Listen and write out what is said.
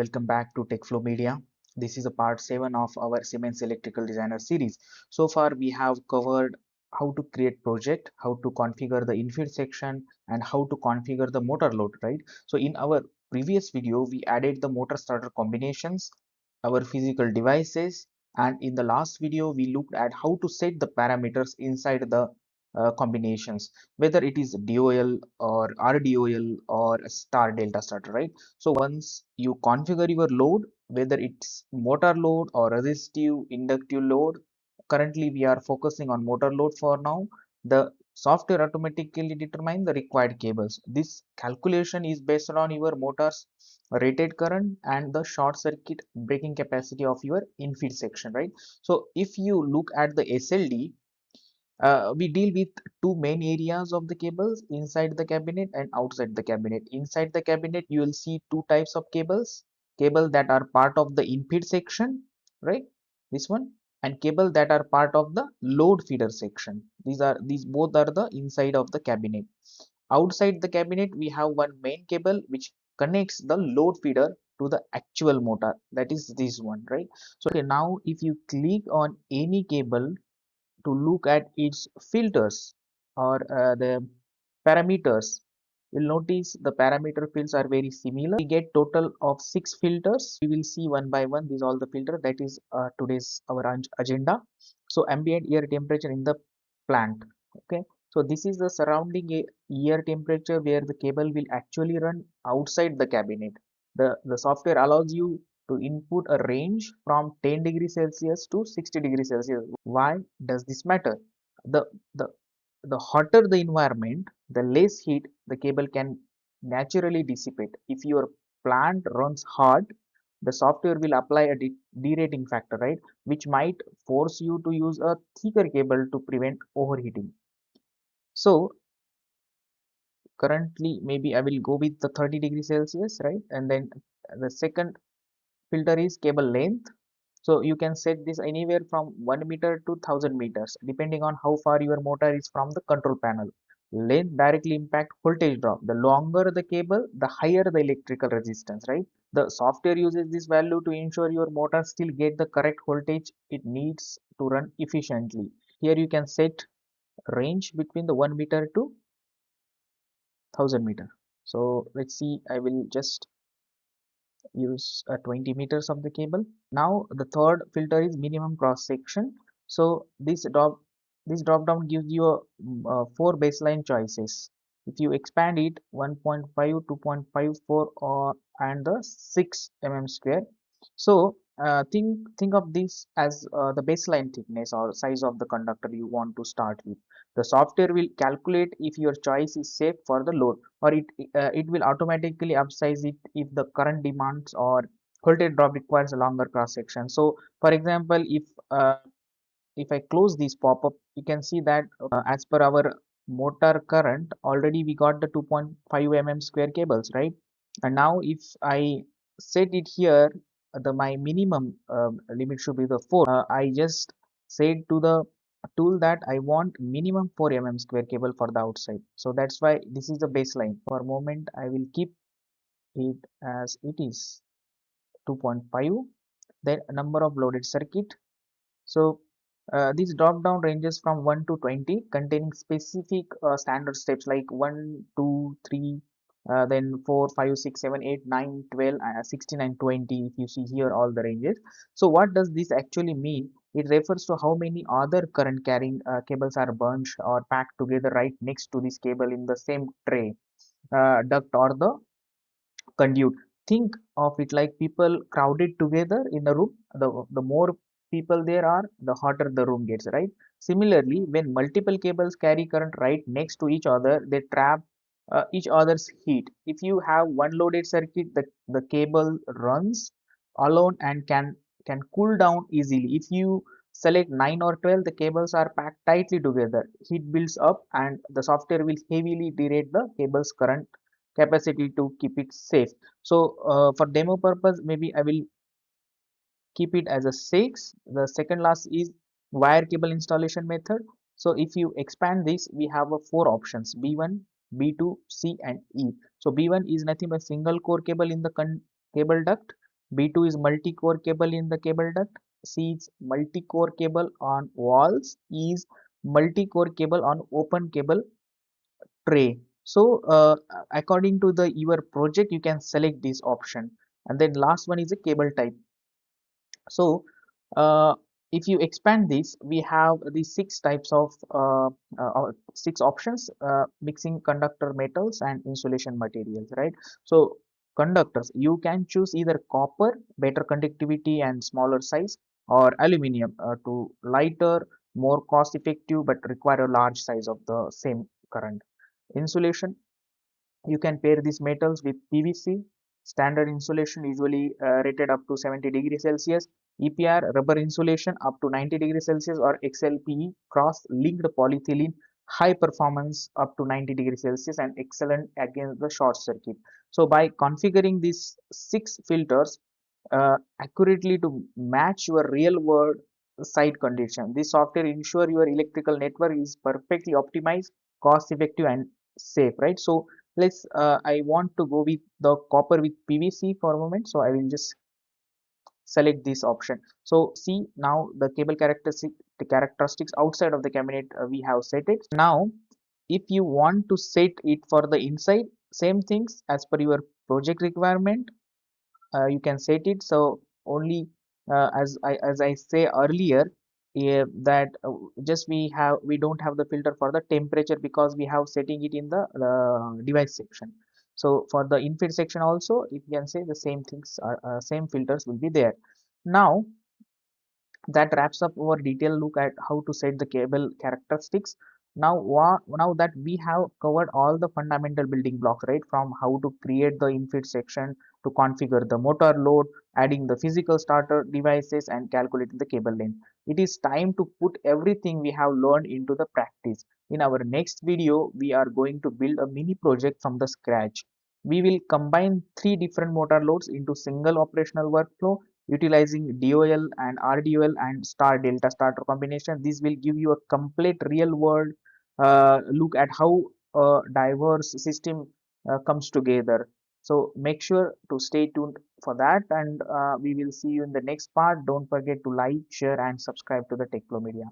welcome back to TechFlow Media. This is a part 7 of our Siemens Electrical Designer series. So far we have covered how to create project, how to configure the infeed section, and how to configure the motor load, right? So in our previous video we added the motor starter combinations, our physical devices, and in the last video we looked at how to set the parameters inside the combinations, whether it is DOL or RDOL or a star delta starter, right? So once you configure your load, whether it's motor load or resistive inductive load, currently we are focusing on motor load for now. The software automatically determine the required cables. This calculation is based on your motor's rated current and the short circuit breaking capacity of your infeed section, right? So if you look at the SLD, we deal with two main areas of the cables, inside the cabinet and outside the cabinet. Inside the cabinet you will see two types of cable that are part of the infeed section, right, this one, and cable that are part of the load feeder section. These both are the inside of the cabinet. Outside the cabinet we have one main cable which connects the load feeder to the actual motor, that is this one, right? So okay, now if you click on any cable to look at its filters or the parameters, you'll notice the parameter fields are very similar. We get total of 6 filters. We will see one by one these all the filter. That is today's our agenda. So ambient air temperature in the plant. Okay, so this is the surrounding air temperature where the cable will actually run outside the cabinet. The software allows you to input a range from 10 degrees Celsius to 60 degrees Celsius. Why does this matter? The the the hotter the environment, the less heat the cable can naturally dissipate. If your plant runs hot, the software will apply a derating factor, right, which might force you to use a thicker cable to prevent overheating. So currently maybe I will go with the 30 degrees Celsius, right? And then the second filter is cable length. So you can set this anywhere from 1 meter to 1000 meters depending on how far your motor is from the control panel. Length directly impact voltage drop. The longer the cable, the higher the electrical resistance, right? The software uses this value to ensure your motor still get the correct voltage it needs to run efficiently. Here you can set range between the 1 meter to 1000 meter. So let's see, I will just use 20 meters of the cable. Now the third filter is minimum cross section. So this drop down gives you four baseline choices. If you expand it 1.5, 2.54, or and the 6 square. So think of this as the baseline thickness or size of the conductor you want to start with. The software will calculate if your choice is safe for the load, or it will automatically upsize it if the current demands or voltage drop requires a longer cross section. So for example, if I close this pop-up, you can see that as per our motor current already we got the 2.5 square cables, right? And now if I set it here, the my minimum limit should be the 4. I just said to the tool that I want minimum 4 square cable for the outside. So that's why this is the baseline. For a moment I will keep it as it is 2.5. Then number of loaded circuit. So these drop down ranges from 1 to 20 containing specific standard steps like 1, 2, 3, then 4, 5, 6, 7, 8, 9, 12, 16 and 20. If you see here all the ranges. So what does this actually mean? It refers to how many other current carrying cables are bunched or packed together right next to this cable in the same tray, duct or the conduit. Think of it like people crowded together in a room. The more people there are, the hotter the room gets, right? Similarly, when multiple cables carry current right next to each other, they trap each other's heat. If you have one loaded circuit, the cable runs alone and can cool down easily. If you select 9 or 12, the cables are packed tightly together. Heat builds up and the software will heavily derate the cable's current capacity to keep it safe. So for demo purpose maybe I will keep it as a 6. The second last is wire cable installation method. So if you expand this, we have a 4 options: B1, B2, C and E. So B1 is nothing but single core cable in the cable duct. B2 is multi-core cable in the cable duct. C is multi-core cable on walls. E is multi-core cable on open cable tray. So according to the your project, you can select this option. And then last one is a cable type. So if you expand this, we have the six types of six options: mixing conductor metals and insulation materials, right? So conductors, you can choose either copper, better conductivity and smaller size, or aluminum, to lighter, more cost effective but require a large size of the same current. Insulation, you can pair these metals with PVC. Standard insulation usually rated up to 70 degrees Celsius. EPR, rubber insulation up to 90 degrees Celsius, or XLPE, cross-linked polyethylene, high performance up to 90 degrees Celsius and excellent against the short circuit. So by configuring these six filters accurately to match your real world site condition, this software ensure your electrical network is perfectly optimized, cost effective and safe, right? So let's I want to go with the copper with PVC for a moment, so I will just select this option. So see, now the cable characteristics outside of the cabinet, we have set it. Now if you want to set it for the inside, same things as per your project requirement, you can set it. So only as I say earlier, that just we don't have the filter for the temperature because we have setting it in the device section. So for the infit section also, you can say the same things are same filters will be there. Now that wraps up our detailed look at how to set the cable characteristics. Now now that we have covered all the fundamental building blocks, right, from how to create the infit section to configure the motor load, adding the physical starter devices and calculating the cable length, it is time to put everything we have learned into the practice. In our next video, we are going to build a mini project from the scratch. We will combine three different motor loads into single operational workflow utilizing DOL and RDOL and star delta starter combination. This will give you a complete real world look at how a diverse system comes together. So make sure to stay tuned for that, and we will see you in the next part. Don't forget to like, share and subscribe to the Techplo Media.